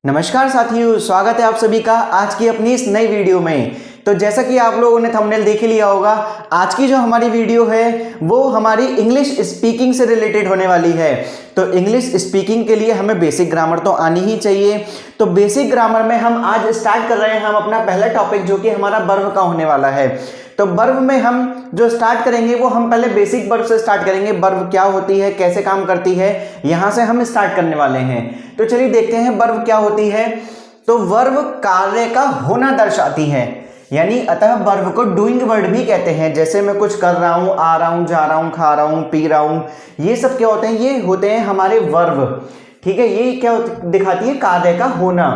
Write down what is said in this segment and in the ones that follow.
नमस्कार साथियों, स्वागत है आप सभी का आज की अपनी इस नई वीडियो में। तो जैसा कि आप लोगों ने थंबनेल देख ही लिया होगा, आज की जो हमारी वीडियो है वो हमारी इंग्लिश स्पीकिंग से रिलेटेड होने वाली है। तो इंग्लिश स्पीकिंग के लिए हमें बेसिक ग्रामर तो आनी ही चाहिए। तो बेसिक ग्रामर में हम आज स्टार्ट कर रहे हैं हम अपना पहला टॉपिक, जो कि हमारा वर्ब का होने वाला है। तो वर्ब में हम जो स्टार्ट करेंगे वो हम पहले बेसिक वर्ब से स्टार्ट करेंगे। वर्ब क्या होती है, कैसे काम करती है, यहां से हम स्टार्ट करने वाले हैं। तो चलिए देखते हैं वर्ब क्या होती है। तो वर्ब कार्य का होना दर्शाती है, यानी अतः वर्ब को डूइंग वर्ड भी कहते हैं। जैसे मैं कुछ कर रहा हूं, आ रहा हूं, जा रहा हूं, खा रहा हूं, पी रहा हूं, ये सब क्या होते हैं, ये होते हैं हमारे वर्ब। ठीक है, ये क्या दिखाती है, कार्य का होना।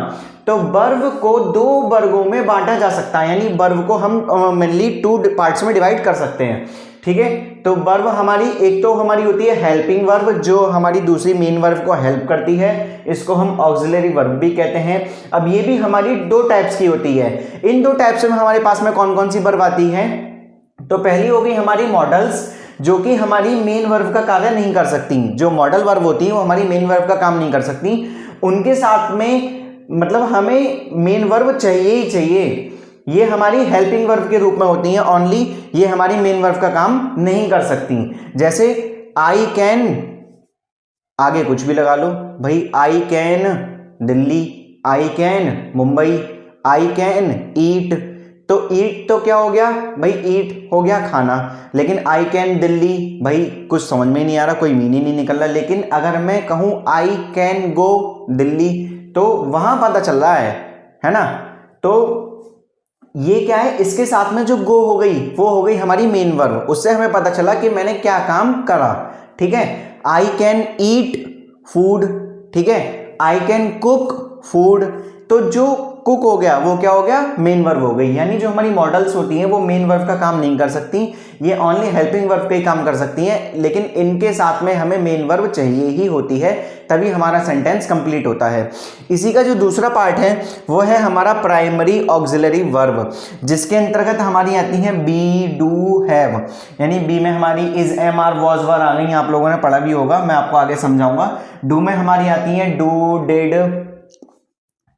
तो वर्ब को दो वर्गों में बांटा जा सकता है, यानी वर्ब को हम मेनली टू पार्ट्स में डिवाइड कर सकते हैं। ठीक है, तो वर्ब हमारी एक तो हमारी होती है हेल्पिंग वर्ब, जो हमारी दूसरी मेन वर्ब को हेल्प करती है, इसको हम ऑक्सिलरी वर्ब भी कहते हैं। अब ये भी हमारी दो टाइप्स की होती है। इन दो टाइप्स में हमारे पास में कौन कौन सी वर्ब आती है। तो पहली हो गई हमारी मॉडल्स, जो कि हमारी मेन वर्ब का कार्य नहीं कर सकती। जो मॉडल वर्ब होती है वो हमारी मेन वर्ब का काम नहीं कर सकती। उनके साथ में मतलब हमें मेन वर्ब चाहिए ही चाहिए। ये हमारी हेल्पिंग वर्ब के रूप में होती हैं ओनली, ये हमारी मेन वर्ब का काम नहीं कर सकती। जैसे आई कैन, आगे कुछ भी लगा लो भाई, I can Delhi, I can Mumbai, I can eat. तो ईट तो क्या हो गया भाई, ईट हो गया खाना। लेकिन आई कैन दिल्ली भाई कुछ समझ में नहीं आ रहा, कोई मीनिंग नहीं निकल रहा। लेकिन अगर मैं कहूं आई कैन गो दिल्ली, तो वहां पता चल रहा है ना। तो ये क्या है, इसके साथ में जो गो हो गई वो हो गई हमारी मेन वर्ब, उससे हमें पता चला कि मैंने क्या काम करा। ठीक है, आई कैन ईट फूड, ठीक है, आई कैन कुक फूड। तो जो कुक हो गया वो क्या हो गया, मेन वर्ब हो गई। यानी जो हमारी मॉडल्स होती हैं वो मेन वर्ब का काम नहीं कर सकती, ये ओनली हेल्पिंग वर्ब का ही काम कर सकती हैं। लेकिन इनके साथ में हमें मेन वर्ब चाहिए ही होती है, तभी हमारा सेंटेंस कंप्लीट होता है। इसी का जो दूसरा पार्ट है वो है हमारा प्राइमरी ऑक्सिलरी वर्ब, जिसके अंतर्गत हमारी आती है बी, डू, हैव। यानी बी में हमारी इज, एम, आर, वॉज, वर आ गई, आप लोगों ने पढ़ा भी होगा, मैं आपको आगे समझाऊंगा। डू में हमारी आती है डू, डिड,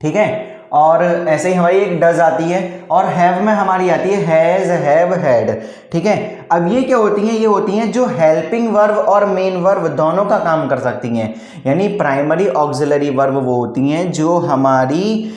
ठीक है, और ऐसे ही हमारी एक डज आती है। और हैव में हमारी आती है हैज, हैव, हैड। ठीक है, अब ये क्या होती हैं, ये होती हैं जो हेल्पिंग वर्ब और मेन वर्ब दोनों का काम कर सकती हैं। यानी प्राइमरी ऑक्सिलरी वर्ब वो होती हैं जो हमारी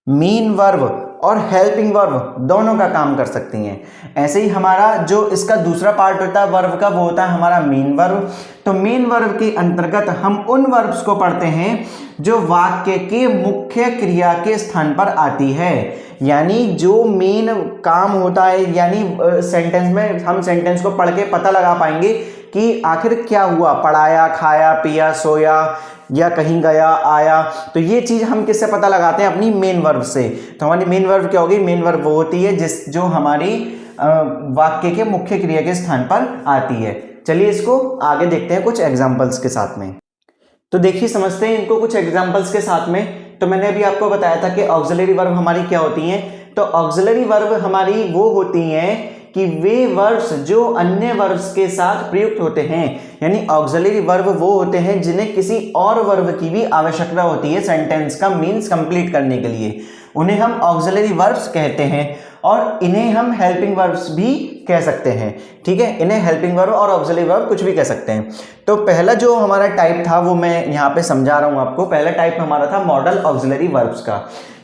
मेन वर्ब और हेल्पिंग वर्ब दोनों का काम कर सकती हैं। ऐसे ही हमारा जो इसका दूसरा पार्ट होता है वर्ब का, वो होता है हमारा मेन वर्ब। तो मेन वर्ब के अंतर्गत हम उन वर्ब्स को पढ़ते हैं जो वाक्य के मुख्य क्रिया के स्थान पर आती है। यानी जो मेन काम होता है, यानी सेंटेंस में हम सेंटेंस को पढ़ के पता लगा पाएंगे कि आखिर क्या हुआ, पढ़ाया, खाया, पिया, सोया, या कहीं गया, आया। तो ये चीज हम किससे पता लगाते हैं, अपनी मेन वर्ब से। तो हमारी मेन वर्ब क्या होगी, मेन वर्ब वो होती है जो हमारी वाक्य के मुख्य क्रिया के स्थान पर आती है। चलिए इसको आगे देखते हैं कुछ एग्जांपल्स के साथ में। तो देखिए समझते हैं इनको कुछ एग्जांपल्स के साथ में। तो मैंने अभी आपको बताया था कि ऑक्सिलरी वर्ब हमारी क्या होती हैं। तो ऑक्सिलरी वर्ब हमारी वो होती हैं कि वे वर्ब्स जो अन्य वर्ब्स के साथ प्रयुक्त होते हैं। यानी ऑक्सिलरी वर्ब वो होते हैं जिन्हें किसी और वर्ब की भी आवश्यकता होती है सेंटेंस का मीन्स कंप्लीट करने के लिए, उन्हें हम ऑक्सिलरी वर्ब्स कहते हैं। और इन्हें हम हेल्पिंग वर्ब्स भी कह सकते हैं। ठीक है, इन्हें हेल्पिंग वर्ब और ऑक्सिलरी वर्ब कुछ भी कह सकते हैं। तो पहला जो हमारा टाइप था वो मैं यहाँ पे समझा रहा हूँ आपको। पहला टाइप हमारा था मॉडल ऑक्सिलरी वर्ब्स का।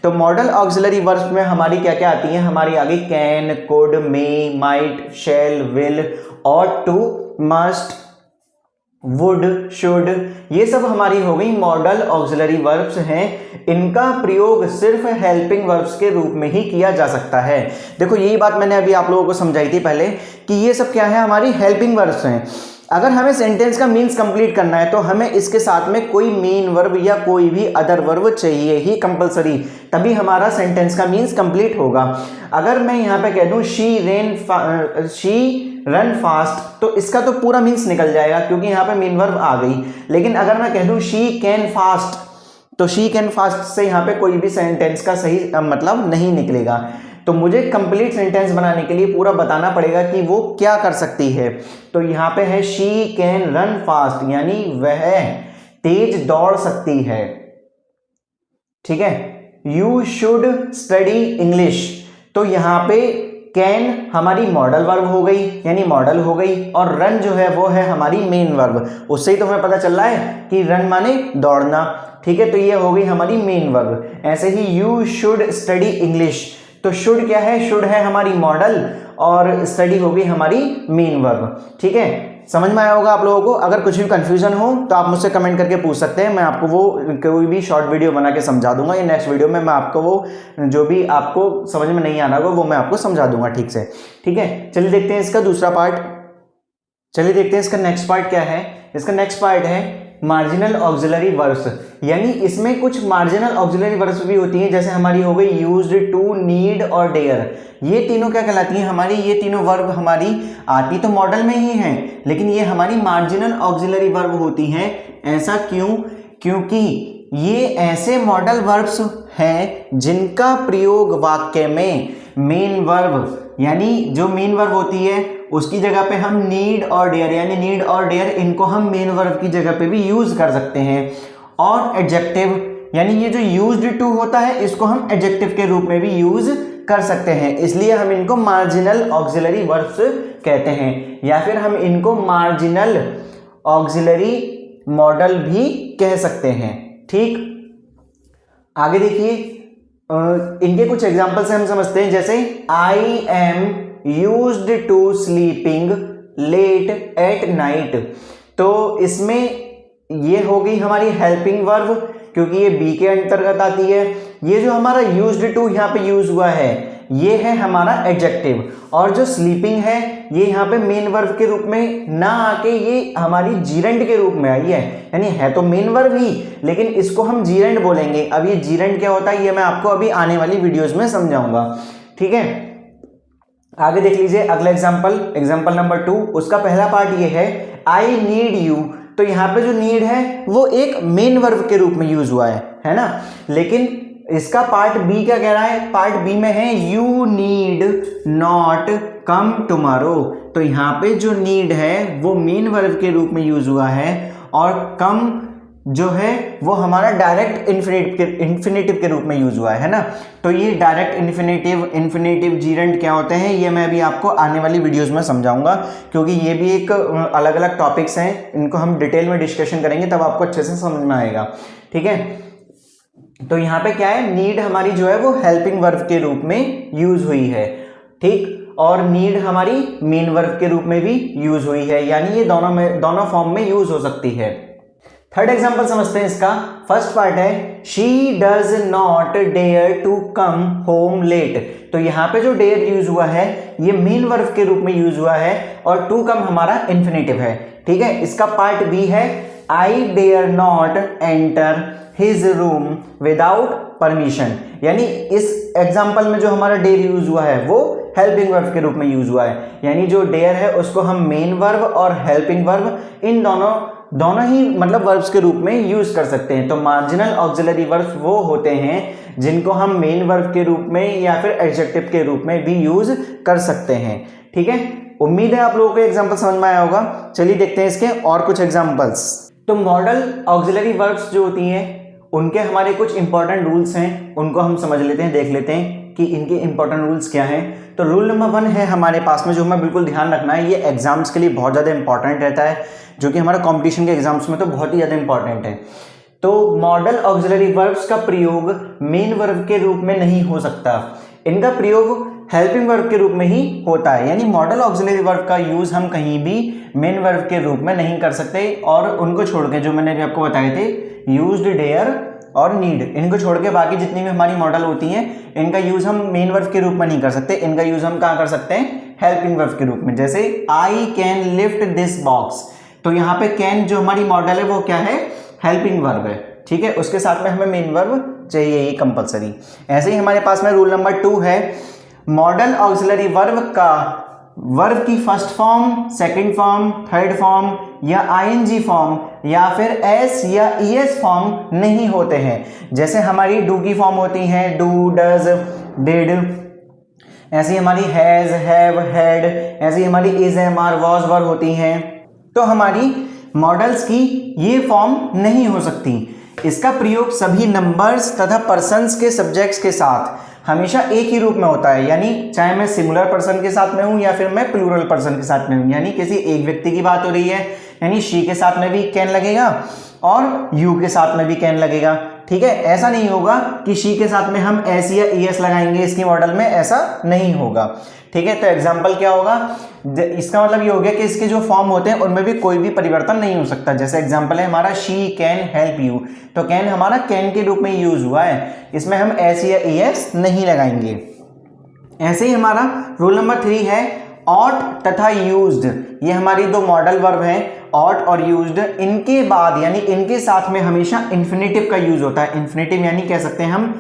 तो मॉडल ऑक्सिलरी वर्ब्स में हमारी क्या क्या आती हैं, हमारी आगे can, could, may, might, shall, will, ought to, must, would, should, ये सब हमारी हो गई मॉडल ऑक्सिलरी वर्ब्स हैं। इनका प्रयोग सिर्फ हेल्पिंग वर्ब्स के रूप में ही किया जा सकता है। देखो यही बात मैंने अभी आप लोगों को समझाई थी पहले कि ये सब क्या है, हमारी हेल्पिंग वर्ब्स हैं। अगर हमें सेंटेंस का मीन्स कंप्लीट करना है तो हमें इसके साथ में कोई मेन वर्ब या कोई भी अदर वर्ब चाहिए ही कंपलसरी, तभी हमारा सेंटेंस का मीन्स कंप्लीट होगा। अगर मैं यहाँ पे कह दूं शी रन फास्ट, तो इसका तो पूरा मीन्स निकल जाएगा क्योंकि यहाँ पे मेन वर्ब आ गई। लेकिन अगर मैं कह दूं शी कैन फास्ट, तो शी कैन फास्ट से यहाँ पे कोई भी सेंटेंस का सही मतलब नहीं निकलेगा। तो मुझे कंप्लीट सेंटेंस बनाने के लिए पूरा बताना पड़ेगा कि वो क्या कर सकती है। तो यहाँ पे है शी कैन रन फास्ट, यानी वह तेज दौड़ सकती है। ठीक है, यू शुड स्टडी इंग्लिश। तो यहाँ पे कैन हमारी मॉडल वर्ब हो गई, यानी मॉडल हो गई, और रन जो है वो है हमारी मेन वर्ब। उससे ही तो हमें पता चल रहा है कि रन माने दौड़ना। ठीक है, तो ये हो गई हमारी मेन वर्ब। ऐसे ही यू शुड स्टडी इंग्लिश, तो शुड क्या है, शुड है हमारी मॉडल और स्टडी हो गई हमारी मेन वर्ब। ठीक है, समझ में आया होगा आप लोगों को। अगर कुछ भी कंफ्यूजन हो तो आप मुझसे कमेंट करके पूछ सकते हैं, मैं आपको वो कोई भी शॉर्ट वीडियो बना के समझा दूंगा, या नेक्स्ट वीडियो में मैं आपको वो जो भी आपको समझ में नहीं आना होगा वो मैं आपको समझा दूंगा ठीक से। ठीक है, चलिए देखते हैं इसका दूसरा पार्ट। चलिए देखते हैं इसका नेक्स्ट पार्ट क्या है। इसका नेक्स्ट पार्ट है मार्जिनल ऑक्सिलरी वर्ब्स, यानी इसमें कुछ मार्जिनल ऑक्सिलरी वर्ब्स भी होती हैं, जैसे हमारी हो गई यूज्ड टू, नीड और डेयर। ये तीनों क्या कहलाती हैं हमारी, ये तीनों वर्ब हमारी आती तो मॉडल में ही हैं, लेकिन ये हमारी मार्जिनल ऑक्सिलरी वर्ब होती हैं। ऐसा क्यों? क्योंकि ये ऐसे मॉडल वर्ब्स हैं जिनका प्रयोग वाक्य में मेन वर्ब, यानी जो मेन वर्ब होती है उसकी जगह पे हम नीड और डेयर, यानी नीड और डेयर इनको हम मेन वर्ब की जगह पे भी यूज कर सकते हैं। और एडजेक्टिव, यानी ये जो यूज्ड टू होता है इसको हम एडजेक्टिव के रूप में भी यूज कर सकते हैं, इसलिए हम इनको मार्जिनल ऑक्सिलरी वर्ब्स कहते हैं, या फिर हम इनको मार्जिनल ऑक्सिलरी मॉडल भी कह सकते हैं। ठीक, आगे देखिए, इनके कुछ एग्जांपल से हम समझते हैं, जैसे I am used to sleeping late at night. तो इसमें ये हो गई हमारी हेल्पिंग वर्ब, क्योंकि ये बी के अंतर्गत आती है। ये जो हमारा यूज्ड टू यहाँ पे यूज हुआ है ये है हमारा एडजेक्टिव, और जो स्लीपिंग है ये यहाँ पे मेन वर्ब के रूप में ना आके ये हमारी जीरेंड के रूप में आई है, यानी है तो मेन वर्ब ही लेकिन इसको हम जीरेंड बोलेंगे। अब ये जीरेंड क्या होता है ये मैं आपको अभी आने वाली वीडियोस में समझाऊंगा। ठीक है, आगे देख लीजिए अगला एग्जाम्पल नंबर 2। उसका पहला पार्ट ये है आई नीड यू। तो यहाँ पे जो नीड है वो एक मेन वर्ब के रूप में यूज हुआ है ना, लेकिन इसका पार्ट बी क्या कह रहा है, पार्ट बी में है you need not come tomorrow. तो यहाँ पे जो नीड है वो मेन वर्ब के रूप में यूज हुआ है, और कम जो है वो हमारा डायरेक्ट इन्फिनेटिव के रूप में यूज हुआ है ना। तो ये डायरेक्ट इन्फिनेटिव जीरेंड क्या होते हैं ये मैं अभी आपको आने वाली वीडियोस में समझाऊंगा, क्योंकि ये भी एक अलग अलग टॉपिक्स हैं, इनको हम डिटेल में डिस्कशन करेंगे तब आपको अच्छे से समझ में आएगा। ठीक है, तो यहाँ पे क्या है, नीड हमारी जो है वो हेल्पिंग वर्ब के रूप में यूज हुई है। ठीक, और नीड हमारी मेन वर्ब के रूप में भी यूज हुई है, यानी ये दोनों फॉर्म में यूज हो सकती है। थर्ड एग्जांपल समझते हैं इसका। फर्स्ट पार्ट है she does not dare to come home late. तो यहाँ पे जो डेयर यूज हुआ है ये मेन वर्ब के रूप में यूज हुआ है, और टू कम हमारा इन्फिनेटिव है। ठीक है, इसका पार्ट बी है I dare not enter his room without permission. यानी इस एग्जाम्पल में जो हमारा डेयर यूज हुआ है वो हेल्पिंग वर्ब के रूप में यूज हुआ है, यानी जो डेयर है उसको हम मेन वर्ब और हेल्पिंग वर्ब इन दोनों ही मतलब वर्ब्स के रूप में यूज कर सकते हैं। तो मार्जिनल ऑक्सिलरी वर्ब्स वो होते हैं जिनको हम मेन वर्ब के रूप में या फिर एडजेक्टिव के रूप में भी यूज कर सकते हैं। ठीक है, उम्मीद है आप लोगों को एग्जांपल समझ में आया होगा। चलिए देखते हैं इसके और कुछ एग्जांपल्स। तो मॉडल ऑक्सिलरी वर्ब्स जो होती हैं उनके हमारे कुछ इंपॉर्टेंट रूल्स हैं, उनको हम समझ लेते हैं, देख लेते हैं कि इनके इंपॉर्टेंट रूल्स क्या हैं। तो रूल नंबर 1 है हमारे पास में, जो हमें बिल्कुल ध्यान रखना है, ये एग्जाम्स के लिए बहुत ज़्यादा इंपॉर्टेंट रहता है, जो कि हमारा कंपटीशन के एग्जाम्स में तो बहुत ही ज़्यादा इंपॉर्टेंट है। तो मॉडल ऑक्सिलरी वर्ब्स का प्रयोग मेन वर्ब के रूप में नहीं हो सकता, इनका प्रयोग हेल्पिंग वर्ब के रूप में ही होता है। यानी मॉडल ऑक्सिलरी वर्ब का यूज हम कहीं भी मेन वर्ब के रूप में नहीं कर सकते, और उनको छोड़ के जो मैंने अभी आपको बताए थे यूज्ड, डेयर और नीड, इनको छोड़ के बाकी जितनी भी हमारी मॉडल होती हैं इनका यूज हम मेन वर्ब के रूप में नहीं कर सकते, इनका यूज हम कहाँ कर सकते हैं, हेल्पिंग वर्ब के रूप में। जैसे I can lift this box, तो यहाँ पे कैन जो हमारी मॉडल है वो क्या है, हेल्पिंग वर्ब है। ठीक है, उसके साथ में हमें मेन वर्ब चाहिए ही कंपलसरी। ऐसे ही हमारे पास में रूल नंबर 2 है, मॉडल ऑक्सिलरी वर्ब का वर्ब की first form, second form, third form या आईएनजी फॉर्म या फिर एस या ईएस फॉर्म नहीं होते हैं। जैसे हमारी डू की फॉर्म होती है डू, डज, डिड, ऐसी हमारी हैज, हैव, हैड, ऐसी हमारी इज, एम, आर, वॉज, वर होती हैं। तो हमारी मॉडल्स की ये फॉर्म नहीं हो सकती। इसका प्रयोग सभी नंबर्स तथा पर्सन्स के सब्जेक्ट्स के साथ हमेशा एक ही रूप में होता है, यानी चाहे मैं सिंगुलर पर्सन के साथ में हूं या फिर मैं प्लूरल पर्सन के साथ में हूं, यानी किसी एक व्यक्ति की बात हो रही है, यानी शी के साथ में भी कैन लगेगा और यू के साथ में भी कैन लगेगा। ठीक है, ऐसा नहीं होगा कि शी के साथ में हम एस या ईएस लगाएंगे इसकी मॉडल में, ऐसा नहीं होगा। ठीक है, तो एग्जाम्पल क्या होगा, इसका मतलब ये हो गया कि इसके जो फॉर्म होते हैं उनमें भी कोई भी परिवर्तन नहीं हो सकता। जैसे एग्जाम्पल है हमारा शी कैन हेल्प यू, तो कैन हमारा कैन के रूप में यूज हुआ है, इसमें हम एस या ईएस नहीं लगाएंगे। ऐसे ही हमारा रूल नंबर 3 है ought तथा used, ये हमारी दो मॉडल वर्ब हैं ought और used, इनके बाद यानी इनके साथ में हमेशा इंफिनिटिव का यूज होता है। इंफिनिटिव यानी कह सकते हैं हम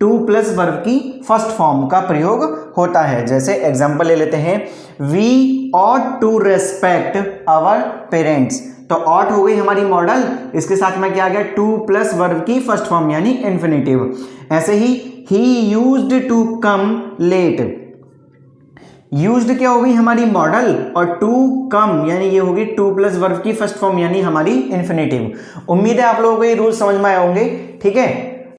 टू प्लस वर्ब की फर्स्ट फॉर्म का प्रयोग होता है। जैसे एग्जांपल ले लेते हैं, we ought to respect our parents, तो ought हो गई हमारी मॉडल, इसके साथ में क्या आ गया, टू प्लस वर्ब की फर्स्ट फॉर्म यानी इंफिनिटिव। ऐसे ही he used to come late, used क्या हो गई हमारी मॉडल और टू कम यानी ये होगी टू प्लस वर्ब की फर्स्ट फॉर्म यानी हमारी इंफिनिटिव। उम्मीद है आप लोगों को ये रूल समझ में आए होंगे। ठीक है,